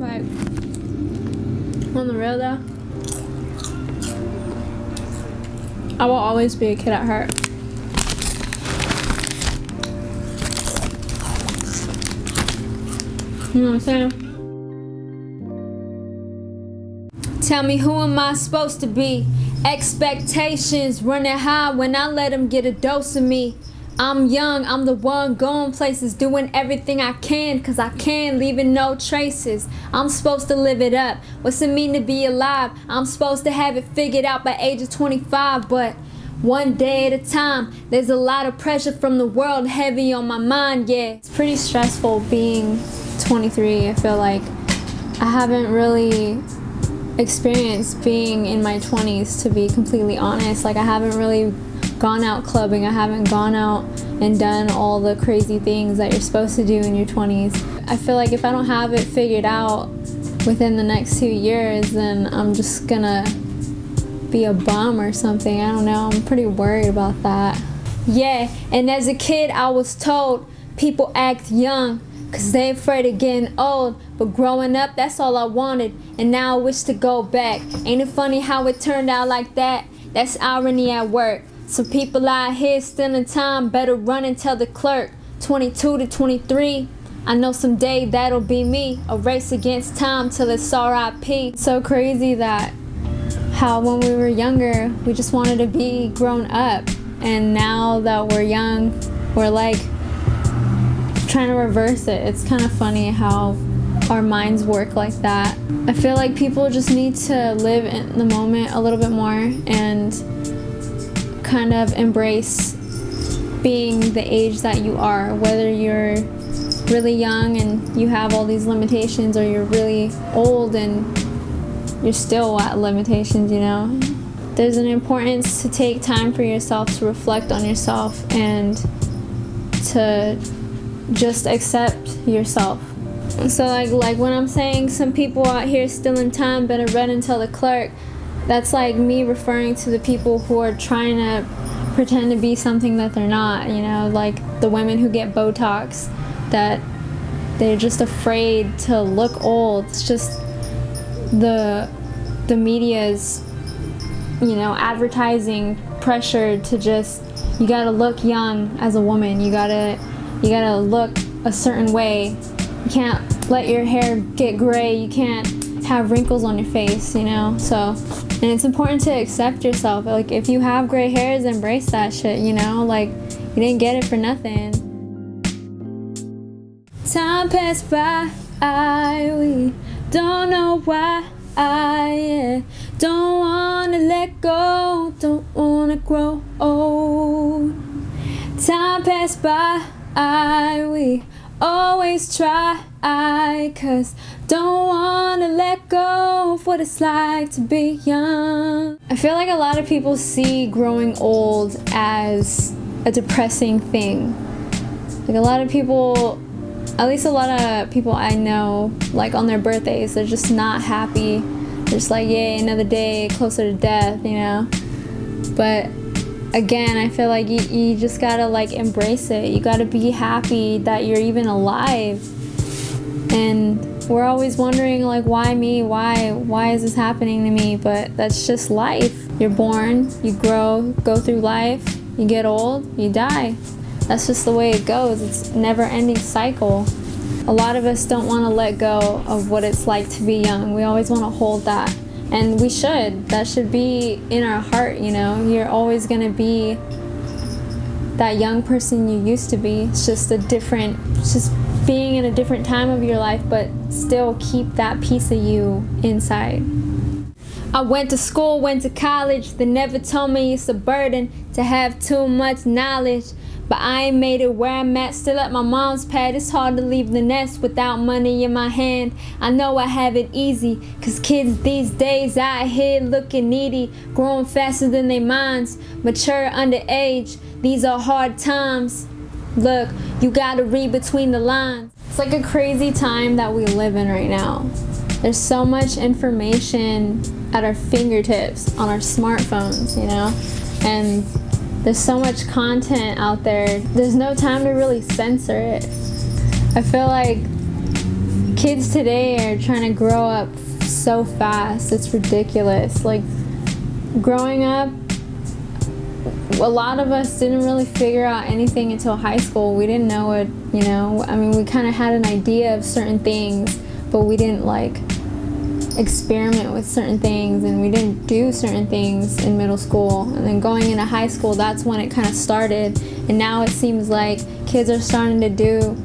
But on the real though, I will always be a kid at heart. You know what I'm saying? Tell me, who am I supposed to be? Expectations running high when I let them get a dose of me. I'm young, I'm the one going places, doing everything I can, cause I can, leaving no traces. I'm supposed to live it up. What's it mean to be alive? I'm supposed to have it figured out by age of 25, but one day at a time. There's a lot of pressure from the world heavy on my mind, yeah. It's pretty stressful being 23. I feel like I haven't really experienced being in my 20s, to be completely honest. Like, I haven't really gone out clubbing. I haven't gone out and done all the crazy things that you're supposed to do in your 20s. I feel like if I don't have it figured out within the next 2 years, then I'm just gonna be a bum or something. I don't know. I'm pretty worried about that. Yeah, and as a kid I was told people act young cause they afraid of getting old, but growing up, that's all I wanted, and now I wish to go back. Ain't it funny how it turned out like that? That's irony at work. Some people out here still in time, better run and tell the clerk. 22 to 23, I know someday that'll be me. A race against time till it's R.I.P. So crazy that how when we were younger, we just wanted to be grown up, and now that we're young, we're like trying to reverse it. It's kind of funny how our minds work like that. I feel like people just need to live in the moment a little bit more and kind of embrace being the age that you are, whether you're really young and you have all these limitations, or you're really old and you're still at limitations, you know. There's an importance to take time for yourself, to reflect on yourself, and to just accept yourself. So like when I'm saying some people out here still in time, better run and tell the clerk, that's like me referring to the people who are trying to pretend to be something that they're not, you know, like the women who get Botox, that they're just afraid to look old. It's just the media's, you know, advertising pressure to just, you gotta look young as a woman, you gotta look a certain way, you can't let your hair get gray, you can't have wrinkles on your face, you know. So, and it's important to accept yourself. Like, if you have gray hairs, embrace that shit, you know, like, you didn't get it for nothing. Time passed by, we don't know why, don't wanna let go, don't wanna grow old. Time passed by, we always try, cause don't wanna let go of what it's like to be young. I feel like a lot of people see growing old as a depressing thing. Like, a lot of people, at least a lot of people I know, like on their birthdays, they're just not happy. They're just like, yay, another day closer to death, you know. But again, I feel like you just gotta like embrace it. You gotta be happy that you're even alive. And we're always wondering, like, why me? Why is this happening to me? But that's just life. You're born, you grow, go through life, you get old, you die. That's just the way it goes. It's a never-ending cycle. A lot of us don't want to let go of what it's like to be young. We always want to hold that. And we should. That should be in our heart, you know. You're always going to be that young person you used to be. It's just just being in a different time of your life, but still keep that piece of you inside. I went to school, went to college. They never told me it's a burden to have too much knowledge. But I ain't made it where I'm at, still at my mom's pad. It's hard to leave the nest without money in my hand. I know I have it easy, cause kids these days out here looking needy, growing faster than their minds, mature underage. These are hard times. Look, you gotta read between the lines. It's like a crazy time that we live in right now. There's so much information at our fingertips on our smartphones, you know? And there's so much content out there. There's no time to really censor it. I feel like Kids today are trying to grow up so fast. It's ridiculous. Like, growing up, a lot of us didn't really figure out anything until high school. We didn't know it, I mean, we kind of had an idea of certain things, but we didn't like experiment with certain things, and we didn't do certain things in middle school. And then going into high school, that's when it kind of started. And now it seems like kids are starting to do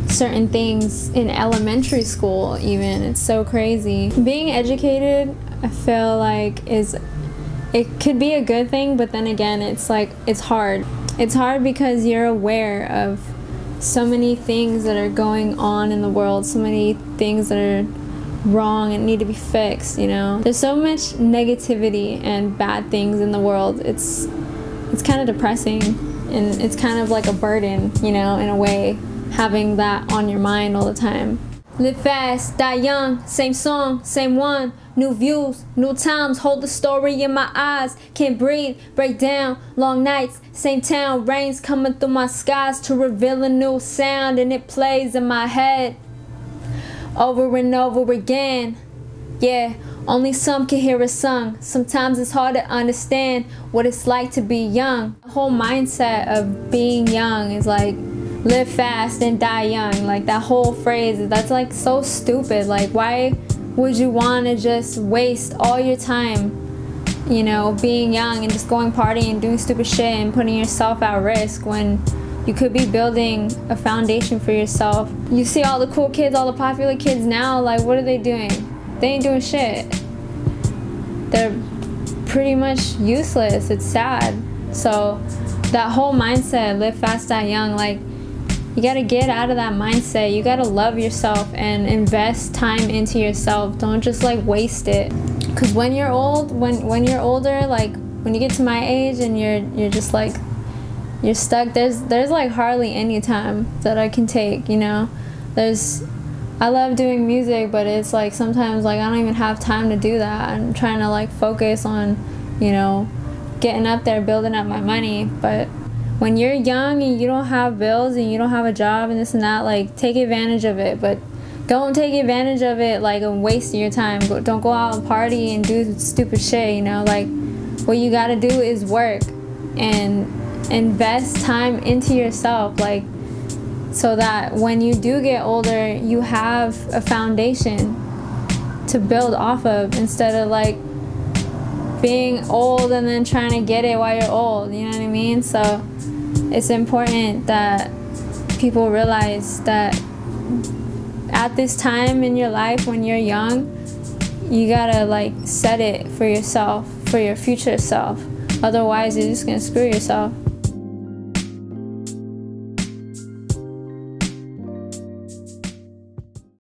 certain things in elementary school even. It's so crazy. Being educated, I feel like, it could be a good thing, but then again, it's hard. It's hard because you're aware of so many things that are going on in the world, so many things that are wrong and need to be fixed, There's so much negativity and bad things in the world. It's kind of depressing, and it's kind of like a burden, in a way, having that on your mind all the time. Live fast, die young, same song, same one. New views, new times, hold the story in my eyes. Can't breathe, break down, long nights, same town. Rains coming through my skies to reveal a new sound, and it plays in my head over and over again. Yeah, only some can hear it sung. Sometimes it's hard to understand what it's like to be young. The whole mindset of being young is like, live fast and die young. Like, that whole phrase, that's like so stupid. Like, why would you want to just waste all your time, being young and just going partying and doing stupid shit and putting yourself at risk when you could be building a foundation for yourself? You see all the cool kids, all the popular kids now, like, what are they doing? They ain't doing shit. They're pretty much useless. It's sad. So that whole mindset, live fast, die young, like, you gotta get out of that mindset. You gotta love yourself and invest time into yourself. Don't just like waste it. Cause when you're old, when you're older, like when you get to my age and you're just like, you're stuck, there's like hardly any time that I can take, I love doing music, but it's like sometimes like I don't even have time to do that. I'm trying to like focus on, getting up there, building up my money. But when you're young and you don't have bills and you don't have a job and this and that, like, take advantage of it. But don't take advantage of it like and waste your time. Don't go out and party and do stupid shit, Like, what you gotta do is work and invest time into yourself, like, so that when you do get older, you have a foundation to build off of, instead of like being old and then trying to get it while you're old, you know what I mean? So it's important that people realize that at this time in your life when you're young, you gotta like set it for yourself, for your future self. Otherwise, you're just gonna screw yourself.